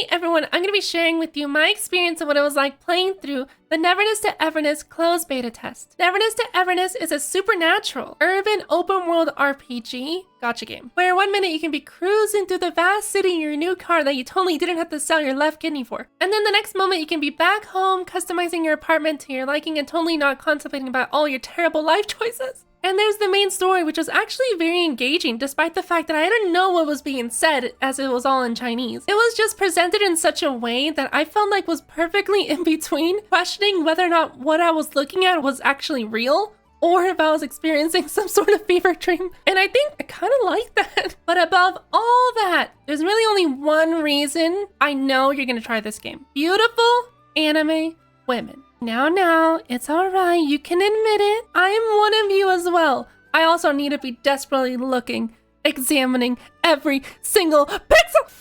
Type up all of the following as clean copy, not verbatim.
Hey everyone, I'm going to be sharing with you my experience of what it was like playing through the Neverness to Everness closed beta test. Neverness to Everness is a supernatural, urban, open-world RPG gacha game, where 1 minute you can be cruising through the vast city in your new car that you totally didn't have to sell your left kidney for. And then the next moment you can be back home, customizing your apartment to your liking and totally not contemplating about all your terrible life choices. And there's the main story, which was actually very engaging, despite the fact that I didn't know what was being said, as it was all in Chinese. It was just presented in such a way that I felt like was perfectly in between, questioning whether or not what I was looking at was actually real, or if I was experiencing some sort of fever dream. And I think I kind of like that. But above all that, there's really only one reason I know you're gonna try this game. Beautiful anime women. Now, it's alright, you can admit it. I am one of you as well. I also need to be desperately looking, examining every single pixel.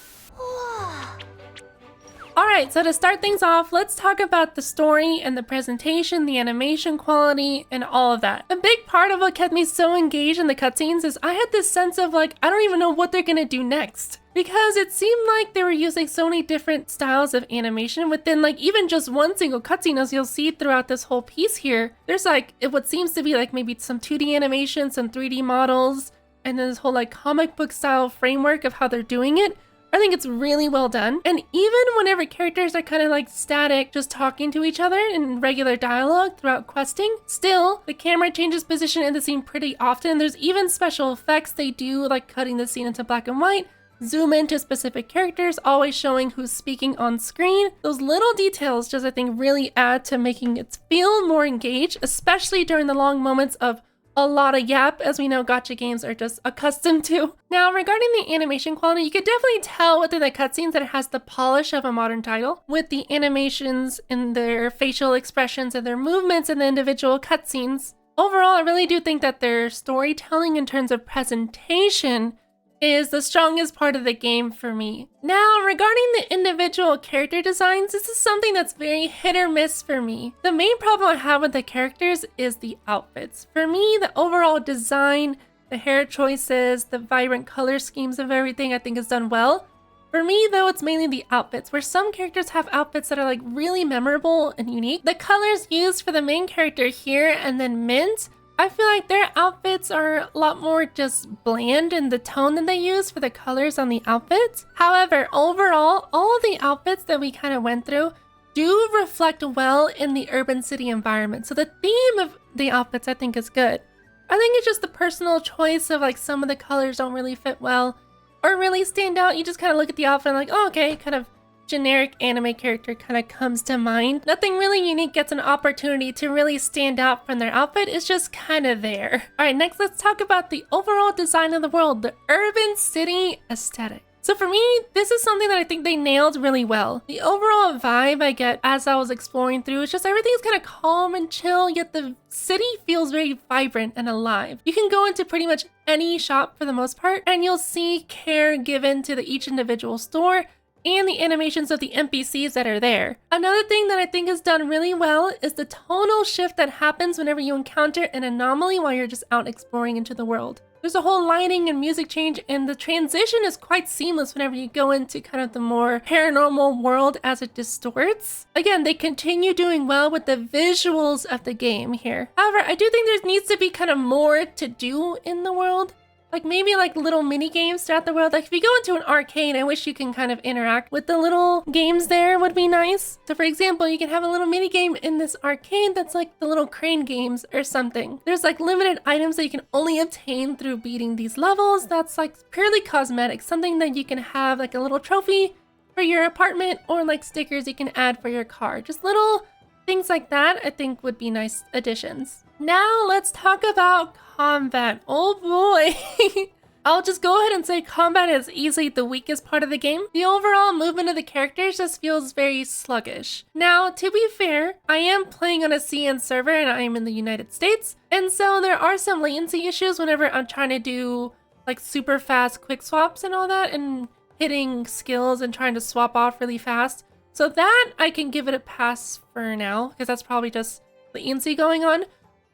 Alright, so to start things off, let's talk about the story and the presentation, the animation quality, and all of that. A big part of what kept me so engaged in the cutscenes is I had this sense of like, I don't even know what they're gonna do next. Because it seemed like they were using so many different styles of animation within like even just one single cutscene, as you'll see throughout this whole piece here. There's like what seems to be like maybe some 2D animation, some 3D models, and then this whole like comic book style framework of how they're doing it. I think it's really well done. And even whenever characters are kind of like static, just talking to each other in regular dialogue throughout questing, still the camera changes position in the scene pretty often. There's even special effects they do, like cutting the scene into black and white, zoom into specific characters, always showing who's speaking on screen. Those little details just, I think, really add to making it feel more engaged, especially during the long moments of a lot of yap, as we know gacha games are just accustomed to. Now, regarding the animation quality, you could definitely tell within the cutscenes that it has the polish of a modern title, with the animations and their facial expressions and their movements in the individual cutscenes. Overall, I really do think that their storytelling in terms of presentation is the strongest part of the game for me. Now, regarding the individual character designs, this is something that's very hit or miss for me. The main problem I have with the characters is the outfits. For me, the overall design, the hair choices, the vibrant color schemes of everything I think is done well. For me, though, it's mainly the outfits, where some characters have outfits that are like really memorable and unique. The colors used for the main character here and then Mint, I feel like their outfits are a lot more just bland in the tone than they use for the colors on the outfits. However, overall, all of the outfits that we kind of went through do reflect well in the urban city environment. So the theme of the outfits I think is good. I think it's just the personal choice of like some of the colors don't really fit well or really stand out. You just kind of look at the outfit and like, oh, okay, kind of generic anime character kind of comes to mind. Nothing really unique gets an opportunity to really stand out from their outfit. It's just kind of there. All right, next let's talk about the overall design of the world, the urban city aesthetic. So for me, this is something that I think they nailed really well. The overall vibe I get as I was exploring through is just everything's kind of calm and chill, yet the city feels very vibrant and alive. You can go into pretty much any shop for the most part, and you'll see care given to each individual store and the animations of the NPCs that are there. Another thing that I think is done really well is the tonal shift that happens whenever you encounter an anomaly while you're just out exploring into the world. There's a whole lighting and music change, and the transition is quite seamless whenever you go into kind of the more paranormal world as it distorts. Again, they continue doing well with the visuals of the game here. However, I do think there needs to be kind of more to do in the world. Like maybe like little mini games throughout the world. Like if you go into an arcade, I wish you can kind of interact with the little games there would be nice. So for example, you can have a little mini game in this arcade that's like the little crane games or something. There's like limited items that you can only obtain through beating these levels. That's like purely cosmetic, something that you can have like a little trophy for your apartment or like stickers you can add for your car. Just little things like that I think would be nice additions. Now let's talk about combat. Oh boy. I'll just go ahead and say combat is easily the weakest part of the game. The overall movement of the characters just feels very sluggish. Now, to be fair, I am playing on a CN server and I am in the United States. And so there are some latency issues whenever I'm trying to do like super fast quick swaps and all that and hitting skills and trying to swap off really fast. So that I can give it a pass for now because that's probably just latency going on.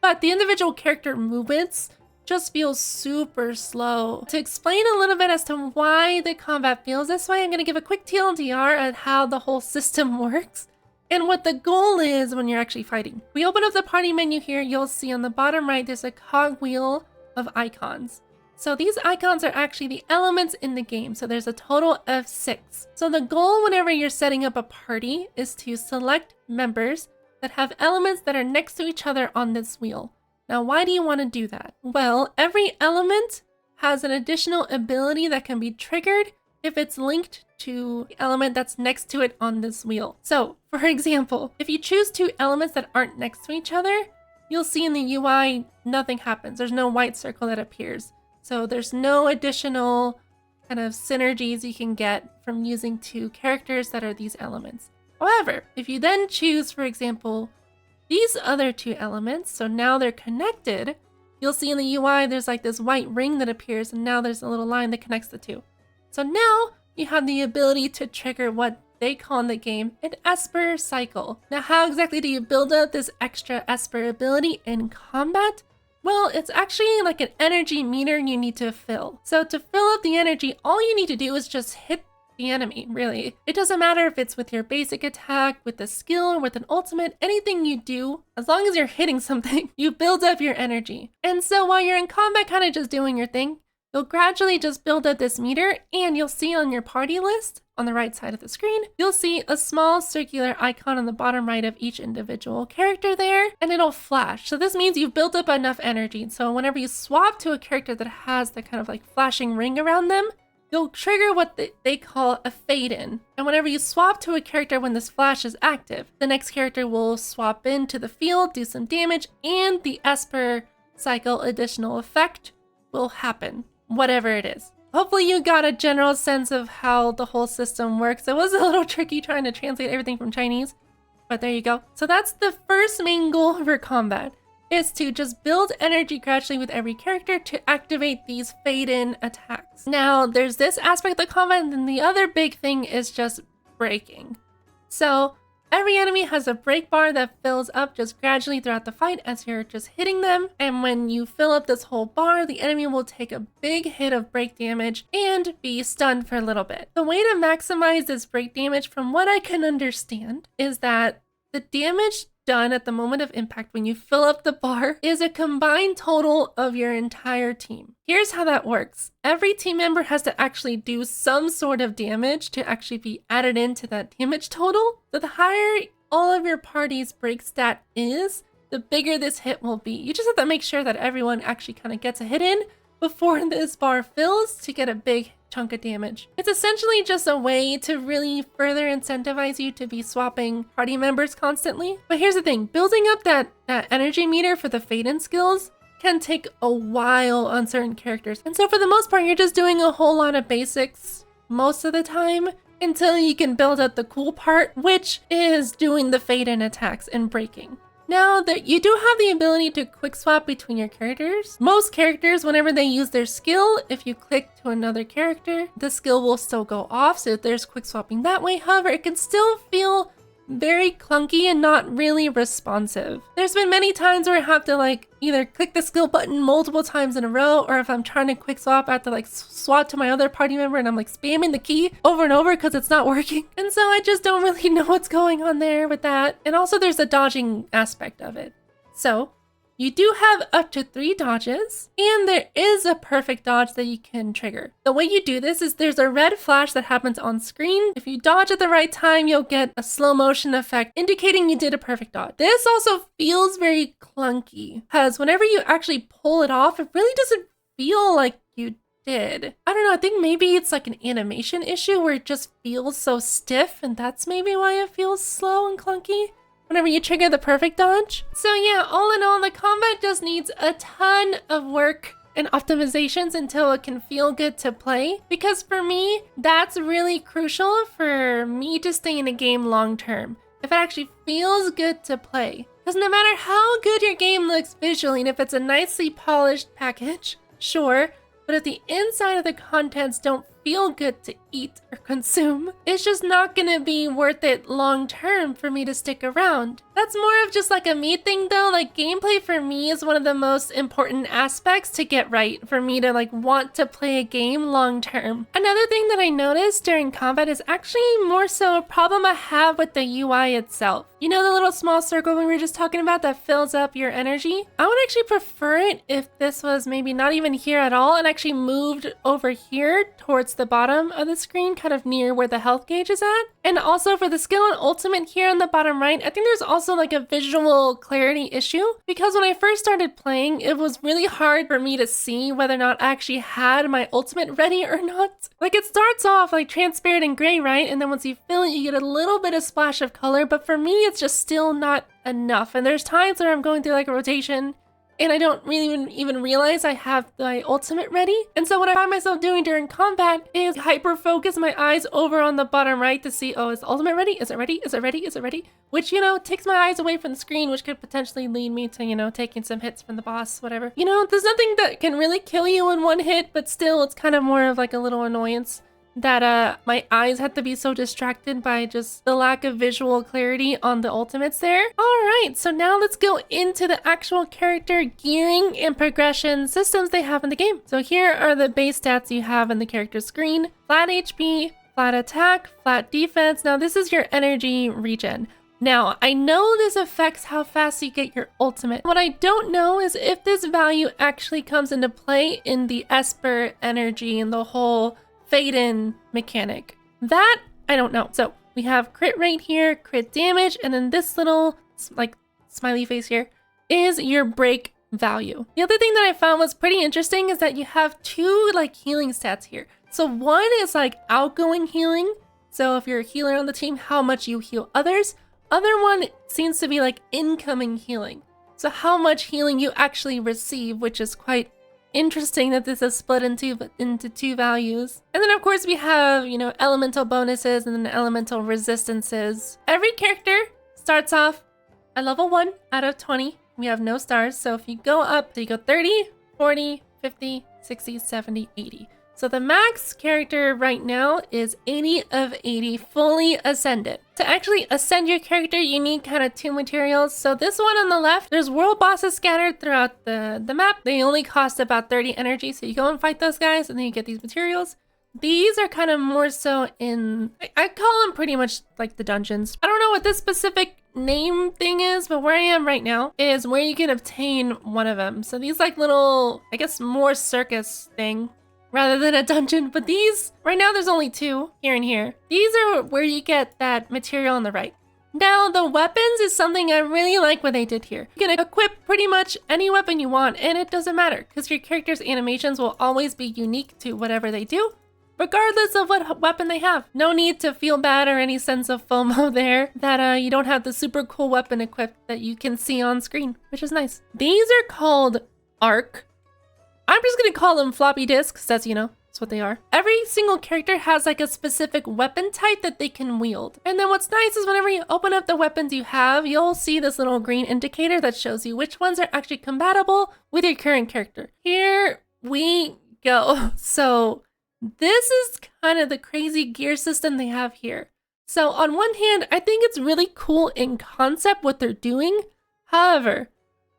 But the individual character movements just feels super slow. To explain a little bit as to why the combat feels this way, I'm going to give a quick TLDR on how the whole system works and what the goal is when you're actually fighting. We open up the party menu here, you'll see on the bottom right there's a cogwheel of icons. So these icons are actually the elements in the game. So there's a total of 6. So the goal whenever you're setting up a party is to select members that have elements that are next to each other on this wheel. Now, why do you want to do that? Well, every element has an additional ability that can be triggered if it's linked to the element that's next to it on this wheel. So, for example, if you choose 2 elements that aren't next to each other, you'll see in the UI, nothing happens. There's no white circle that appears. So there's no additional kind of synergies you can get from using 2 characters that are these elements. However, if you then choose, for example, these other 2 elements, so now they're connected, you'll see in the UI there's like this white ring that appears, and now there's a little line that connects the 2. So now you have the ability to trigger what they call in the game an Esper cycle. Now, how exactly do you build up this extra Esper ability in combat? Well, it's actually like an energy meter you need to fill. So to fill up the energy, all you need to do is just hit the enemy, really. It doesn't matter if it's with your basic attack, with a skill, or with an ultimate, anything you do, as long as you're hitting something, you build up your energy. And so while you're in combat kind of just doing your thing, you'll gradually just build up this meter, and you'll see on your party list, on the right side of the screen, you'll see a small circular icon on the bottom right of each individual character there, and it'll flash. So this means you've built up enough energy. So whenever you swap to a character that has the kind of like flashing ring around them, you'll trigger what they call a fade-in. And whenever you swap to a character when this flash is active, the next character will swap into the field, do some damage, and the Esper cycle additional effect will happen, whatever it is. Hopefully you got a general sense of how the whole system works. It was a little tricky trying to translate everything from Chinese, but there you go. So that's the first main goal for combat, is to just build energy gradually with every character to activate these fade-in attacks. Now, there's this aspect of the combat, and then the other big thing is just breaking. So every enemy has a break bar that fills up just gradually throughout the fight as you're just hitting them. And when you fill up this whole bar, the enemy will take a big hit of break damage and be stunned for a little bit. The way to maximize this break damage, from what I can understand, is that the damage done at the moment of impact when you fill up the bar is a combined total of your entire team. Here's how that works. Every team member has to actually do some sort of damage to actually be added into that damage total. So the higher all of your party's break stat is, the bigger this hit will be. You just have to make sure that everyone actually kind of gets a hit in before this bar fills to get a big chunk of damage. It's essentially just a way to really further incentivize you to be swapping party members constantly. But here's the thing, building up that energy meter for the fade-in skills can take a while on certain characters. And so for the most part, you're just doing a whole lot of basics most of the time until you can build up the cool part, which is doing the fade-in attacks and breaking. Now that you do have the ability to quick swap between your characters, most characters, whenever they use their skill, if you click to another character, the skill will still go off. So there's quick swapping that way. However, it can still feel very clunky and not really responsive. There's been many times where I have to like either click the skill button multiple times in a row, or if I'm trying to quick swap, I have to like swap to my other party member and I'm like spamming the key over and over because it's not working. And so I just don't really know what's going on there with that. And also there's a dodging aspect of it. So you do have up to 3 dodges, and there is a perfect dodge that you can trigger. The way you do this is there's a red flash that happens on screen. If you dodge at the right time, you'll get a slow motion effect indicating you did a perfect dodge. This also feels very clunky because whenever you actually pull it off, it really doesn't feel like you did. I don't know, I think maybe it's like an animation issue where it just feels so stiff, and that's maybe why it feels slow and clunky whenever you trigger the perfect dodge. So yeah, all in all, the combat just needs a ton of work and optimizations until it can feel good to play. Because for me, that's really crucial for me to stay in a game long term. If it actually feels good to play. Because no matter how good your game looks visually, and if it's a nicely polished package, sure, but if the inside of the contents don't feel good to eat or consume. It's just not gonna be worth it long term for me to stick around. That's more of just like a me thing though. Like gameplay for me is one of the most important aspects to get right for me to like want to play a game long term. Another thing that I noticed during combat is actually more so a problem I have with the UI itself. You know the little small circle we were just talking about that fills up your energy? I would actually prefer it if this was maybe not even here at all and actually moved over here towards the bottom of the screen, kind of near where the health gauge is at. And also for the skill and ultimate here on the bottom right, I think there's also like a visual clarity issue because when I first started playing, it was really hard for me to see whether or not I actually had my ultimate ready or not. Like it starts off like transparent and gray, right? And then once you fill it, you get a little bit of splash of color, but for me, it's just still not enough. And there's times where I'm going through like a rotation and I don't really even realize I have my ultimate ready. And so what I find myself doing during combat is hyper focus my eyes over on the bottom right to see, oh, is the ultimate ready? Is it ready? Is it ready? Is it ready? Which, you know, takes my eyes away from the screen, which could potentially lead me to, you know, taking some hits from the boss, whatever. You know, there's nothing that can really kill you in one hit, but still it's kind of more of like a little annoyance that my eyes had to be so distracted by just the lack of visual clarity on the ultimates there. All right, so now let's go into the actual character gearing and progression systems they have in the game. So here are the base stats you have in the character screen: flat HP, flat attack, flat defense. Now this is your energy regen. Now, I know this affects how fast you get your ultimate. What I don't know is if this value actually comes into play in the Esper energy and the whole fade-in mechanic. That, I don't know. So we have crit rate here, crit damage, and then this little like smiley face here is your break value. The other thing that I found was pretty interesting is that you have two like healing stats here. So one is like outgoing healing. So if you're a healer on the team, how much you heal others. Other one seems to be like incoming healing. So how much healing you actually receive, which is quite interesting that this is split into two values. And then of course we have, you know, elemental bonuses and then elemental resistances. Every character starts off at level 1 out of 20. We have no stars. So if you go up, so you go 30, 40, 50, 60, 70, 80. So the max character right now is 80 of 80 fully ascended. To actually ascend your character, you need kind of two materials. So this one on the left, there's world bosses scattered throughout the map. They only cost about 30 energy. So you go and fight those guys and then you get these materials. These are kind of more so in, I call them pretty much like the dungeons. I don't know what this specific name thing is, but where I am right now is where you can obtain one of them. So these like little, I guess more circus thing rather than a dungeon, but these, right now there's only two, here and here. These are where you get that material on the right. Now, the weapons is something I really like what they did here. You can equip pretty much any weapon you want, and it doesn't matter, because your character's animations will always be unique to whatever they do, regardless of what weapon they have. No need to feel bad or any sense of FOMO there that you don't have the super cool weapon equipped that you can see on screen, which is nice. These are called ARC. I'm just gonna call them floppy disks, that's, you know, that's what they are. Every single character has like a specific weapon type that they can wield. And then what's nice is whenever you open up the weapons you have, you'll see this little green indicator that shows you which ones are actually compatible with your current character. Here we go. So this is kind of the crazy gear system they have here. So on one hand, I think it's really cool in concept what they're doing. However,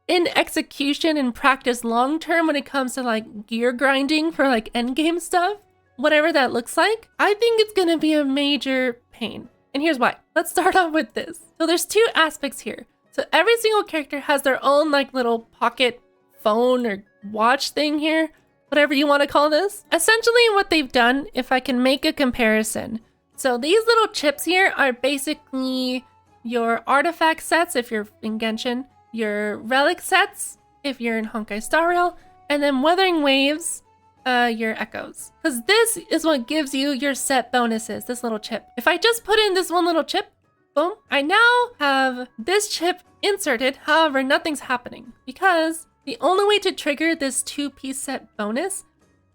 in execution and practice long term when it comes to like gear grinding for like endgame stuff, whatever that looks like, I think it's gonna be a major pain. And here's why. Let's start off with this. So there's two aspects here. So every single character has their own like little pocket phone or watch thing here, whatever you want to call this. Essentially what they've done, if I can make a comparison. So these little chips here are basically your artifact sets if you're in Genshin, your relic sets if you're in Honkai Star Rail, and then Weathering Waves, your echoes. Because this is what gives you your set bonuses, this little chip. If I just put in this one little chip, boom, I now have this chip inserted. However, nothing's happening because the only way to trigger this 2-piece set bonus,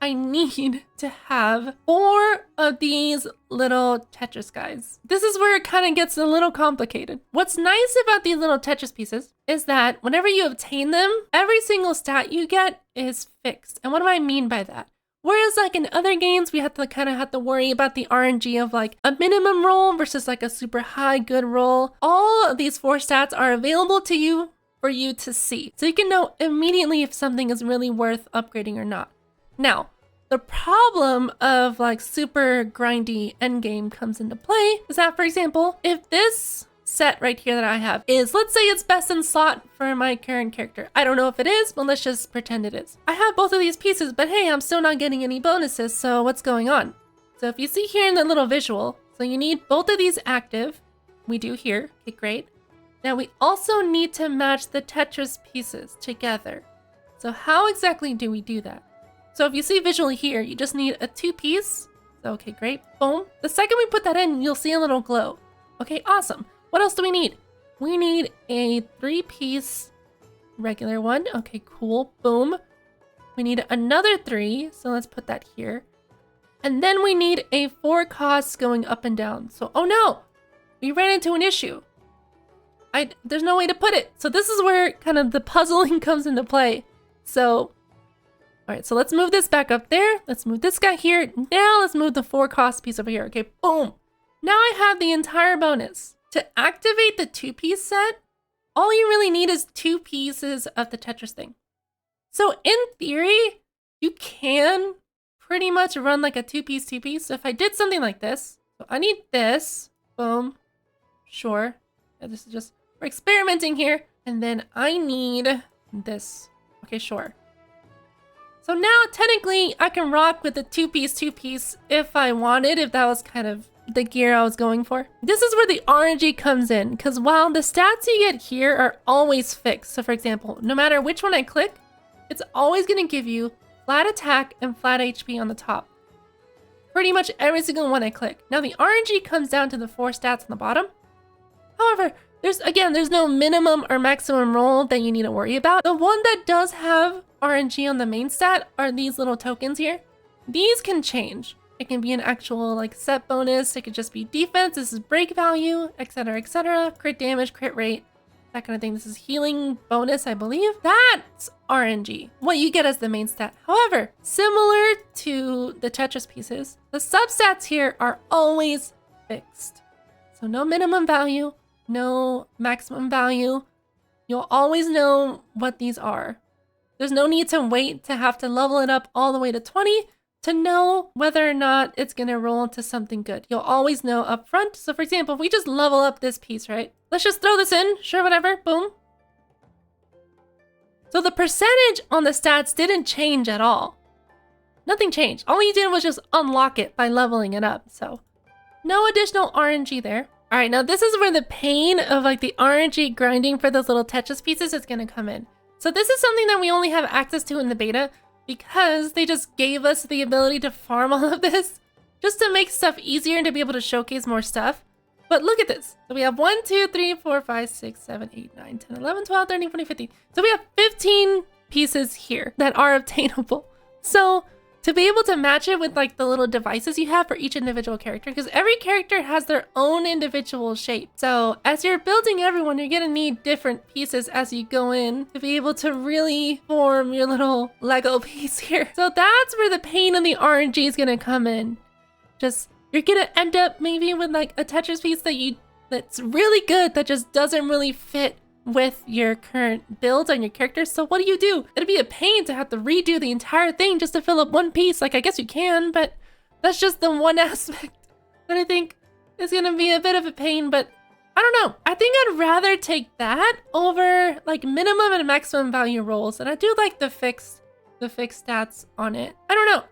I need to have 4 of these little Tetris guys. This is where it kind of gets a little complicated. What's nice about these little Tetris pieces is that whenever you obtain them, every single stat you get is fixed. And what do I mean by that? Whereas like in other games, we have to worry about the RNG of like a minimum roll versus like a super high good roll. All of these 4 stats are available to you for you to see. So you can know immediately if something is really worth upgrading or not. Now, the problem of like super grindy endgame comes into play is that, for example, if this set right here that I have is, let's say it's best in slot for my current character. I don't know if it is, but let's just pretend it is. I have both of these pieces, but hey, I'm still not getting any bonuses, so what's going on? So if you see here in the little visual, so you need both of these active. We do here, okay, great. Now we also need to match the Tetris pieces together. So how exactly do we do that? So if you see visually here, you just need a 2-piece. So, okay, great, boom. The second we put that in, you'll see a little glow. Okay, awesome. What else do we need? We need a 3-piece regular one. Okay, cool. Boom. We need another 3. So let's put that here. And then we need a 4 costs going up and down. So, oh no, we ran into an issue. There's no way to put it. So this is where kind of the puzzling comes into play. So, all right, so let's move this back up there. Let's move this guy here. Now let's move the 4 cost piece over here. Okay, boom. Now I have the entire bonus. To activate the 2-piece set, all you really need is 2 pieces of the Tetris thing. So in theory, you can pretty much run like a 2-piece. So if I did something like this, so I need this, boom, sure. Yeah, this is just, we're experimenting here. And then I need this, okay, sure. So now technically I can rock with the 2-piece if I wanted, if that was kind of the gear I was going for. This is where the RNG comes in, because while the stats you get here are always fixed, so for example, no matter which one I click, it's always going to give you flat attack and flat HP on the top. Pretty much every single one I click. Now the RNG comes down to the 4 stats on the bottom. However, there's no minimum or maximum roll that you need to worry about. The one that does have RNG on the main stat are these little tokens here. These can change. It can be an actual like set bonus. It could just be defense. This is break value, etc., etc. Crit damage, crit rate, that kind of thing. This is healing bonus, I believe. That's RNG, what you get as the main stat. However, similar to the Tetris pieces, the substats here are always fixed. So no minimum value, no maximum value. You'll always know what these are. There's no need to wait to have to level it up all the way to 20 to know whether or not it's gonna roll into something good. You'll always know up front. So for example, if we just level up this piece, right? Let's just throw this in, sure, whatever, boom. So the percentage on the stats didn't change at all. Nothing changed. All you did was just unlock it by leveling it up. So no additional RNG there. All right, now this is where the pain of like the RNG grinding for those little Tetris pieces is gonna come in. So this is something that we only have access to in the beta, because they just gave us the ability to farm all of this just to make stuff easier and to be able to showcase more stuff. But look at this. So we have 1, 2, 3, 4, 5, 6, 7, 8, 9, 10, 11, 12, 13, 14, 15. So we have 15 pieces here that are obtainable. So to be able to match it with like the little devices you have for each individual character, because every character has their own individual shape. So as you're building everyone, you're gonna need different pieces as you go in to be able to really form your little Lego piece here. So that's where the pain of the RNG is gonna come in. Just, you're gonna end up maybe with like a Tetris piece that's really good that just doesn't really fit with your current build on your character. So what do? It'd be a pain to have to redo the entire thing just to fill up one piece. Like, I guess you can, but that's just the one aspect that I think is gonna be a bit of a pain. But I don't know. I think I'd rather take that over like minimum and maximum value rolls. And I do like the fixed stats on it. I don't know.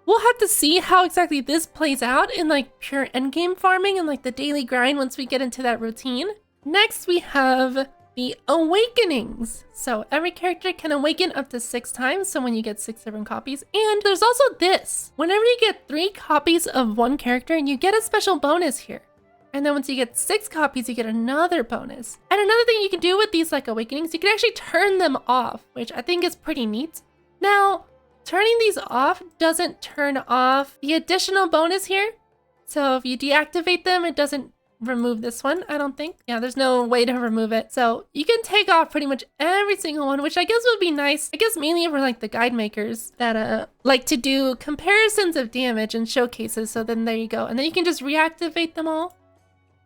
We'll have to see how exactly this plays out in like pure endgame farming and like the daily grind once we get into that routine. Next, we have the awakenings. So every character can awaken up to 6 times. So when you get 6 different copies, and there's also this, whenever you get 3 copies of one character, you get a special bonus here. And then once you get 6 copies, you get another bonus. And another thing you can do with these like awakenings, you can actually turn them off, which I think is pretty neat. Now, turning these off doesn't turn off the additional bonus here. So if you deactivate them, it doesn't remove this one, I don't think. Yeah, there's no way to remove it. So you can take off pretty much every single one, which I guess would be nice. I guess mainly for like the guide makers that like to do comparisons of damage and showcases. So then there you go. And then you can just reactivate them all.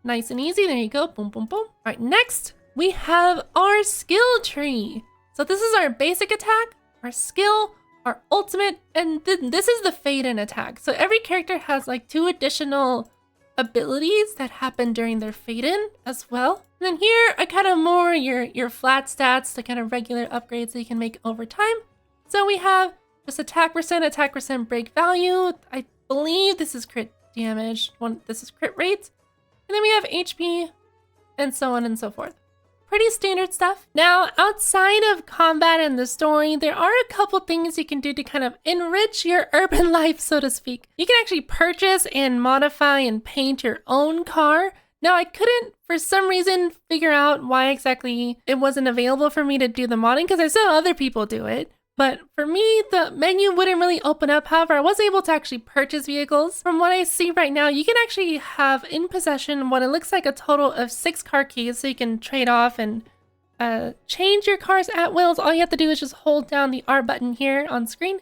Nice and easy. There you go. Boom, boom, boom. All right, next we have our skill tree. So this is our basic attack, our skill, our ultimate, and this is the fade-in attack. So every character has like 2 additional abilities that happen during their fade-in as well. And then here I kind of more your flat stats, the kind of regular upgrades that you can make over time. So we have just attack percent, break value. I believe this is crit damage. This is crit rate. And then we have HP and so on and so forth. Pretty standard stuff. Now, outside of combat and the story, there are a couple things you can do to kind of enrich your urban life, so to speak. You can actually purchase and modify and paint your own car. Now, I couldn't, for some reason, figure out why exactly it wasn't available for me to do the modding, because I saw other people do it. But for me, the menu wouldn't really open up. However, I was able to actually purchase vehicles. From what I see right now, you can actually have in possession what it looks like a total of 6 car keys. So you can trade off and change your cars at will. All you have to do is just hold down the R button here on screen.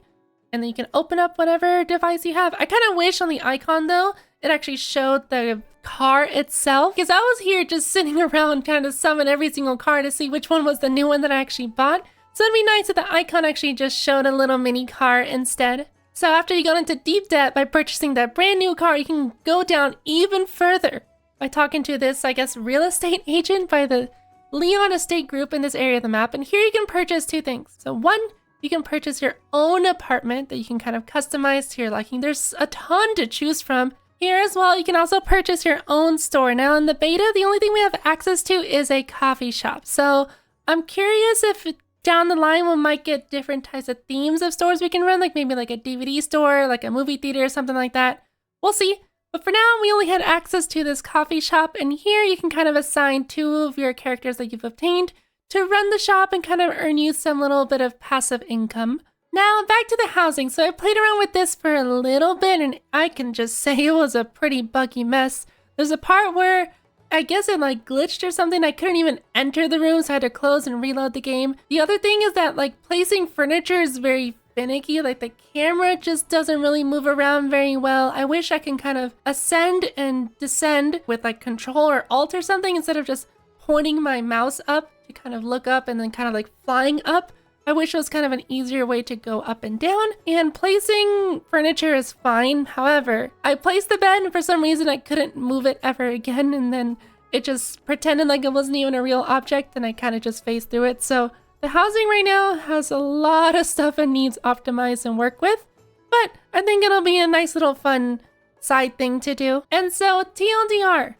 And then you can open up whatever device you have. I kind of wish on the icon, though, it actually showed the car itself. Because I was here just sitting around trying to summon every single car to see which one was the new one that I actually bought. So it'd be nice if the icon actually just showed a little mini car instead. So after you got into deep debt by purchasing that brand new car, you can go down even further by talking to this, I guess, real estate agent by the Leon Estate Group in this area of the map. And here you can purchase 2 things. So one, you can purchase your own apartment that you can kind of customize to your liking. There's a ton to choose from. Here as well, you can also purchase your own store. Now in the beta, the only thing we have access to is a coffee shop. So I'm curious if down the line we might get different types of themes of stores we can run, like maybe like a DVD store, like a movie theater or something like that. We'll see. But for now, we only had access to this coffee shop, and here you can kind of assign 2 of your characters that you've obtained to run the shop and kind of earn you some little bit of passive income. Now back to the housing. So I played around with this for a little bit, and I can just say it was a pretty buggy mess. There's a part where I guess it like glitched or something. I couldn't even enter the room, so I had to close and reload the game. The other thing is that like placing furniture is very finicky. Like the camera just doesn't really move around very well. I wish I can kind of ascend and descend with like Control or Alt or something instead of just pointing my mouse up to kind of look up and then kind of like flying up. I wish it was kind of an easier way to go up and down, and placing furniture is fine. However, I placed the bed and for some reason I couldn't move it ever again, and then it just pretended like it wasn't even a real object and I kind of just phased through it. So the housing right now has a lot of stuff it needs optimized and work with, but I think it'll be a nice little fun side thing to do. And so TLDR,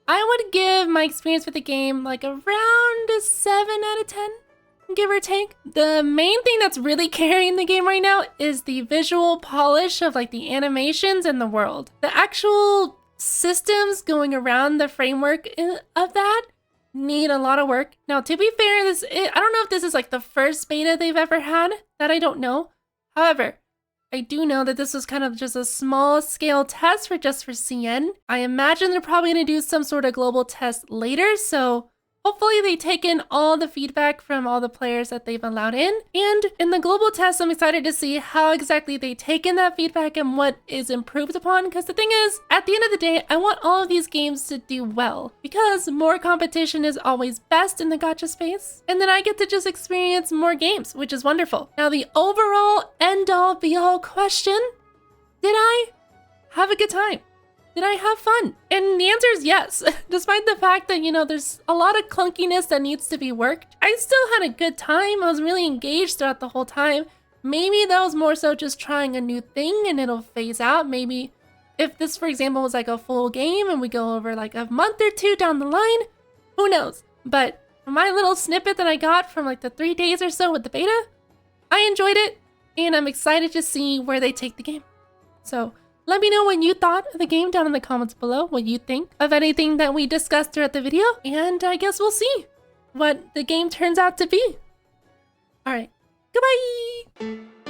I would give my experience with the game like around a 7 out of 10. Give or take. The main thing that's really carrying the game right now is the visual polish of like the animations and the world. The actual systems going around the framework of that need a lot of work. Now, to be fair, I don't know if this is like the first beta they've ever had. That I don't know. However, I do know that this was kind of just a small scale test for CN. I imagine they're probably going to do some sort of global test later, so hopefully they take in all the feedback from all the players that they've allowed in. And in the global test, I'm excited to see how exactly they take in that feedback and what is improved upon. Because the thing is, at the end of the day, I want all of these games to do well. Because more competition is always best in the gacha space. And then I get to just experience more games, which is wonderful. Now the overall end-all be-all question, did I have a good time? Did I have fun? And the answer is yes. Despite the fact that, there's a lot of clunkiness that needs to be worked, I still had a good time. I was really engaged throughout the whole time. Maybe that was more so just trying a new thing and it'll phase out. Maybe if this, for example, was like a full game and we go over like a month or 2 down the line, who knows? But from my little snippet that I got from like the 3 days or so with the beta, I enjoyed it and I'm excited to see where they take the game. So let me know what you thought of the game down in the comments below, what you think of anything that we discussed throughout the video, and I guess we'll see what the game turns out to be. Alright, goodbye!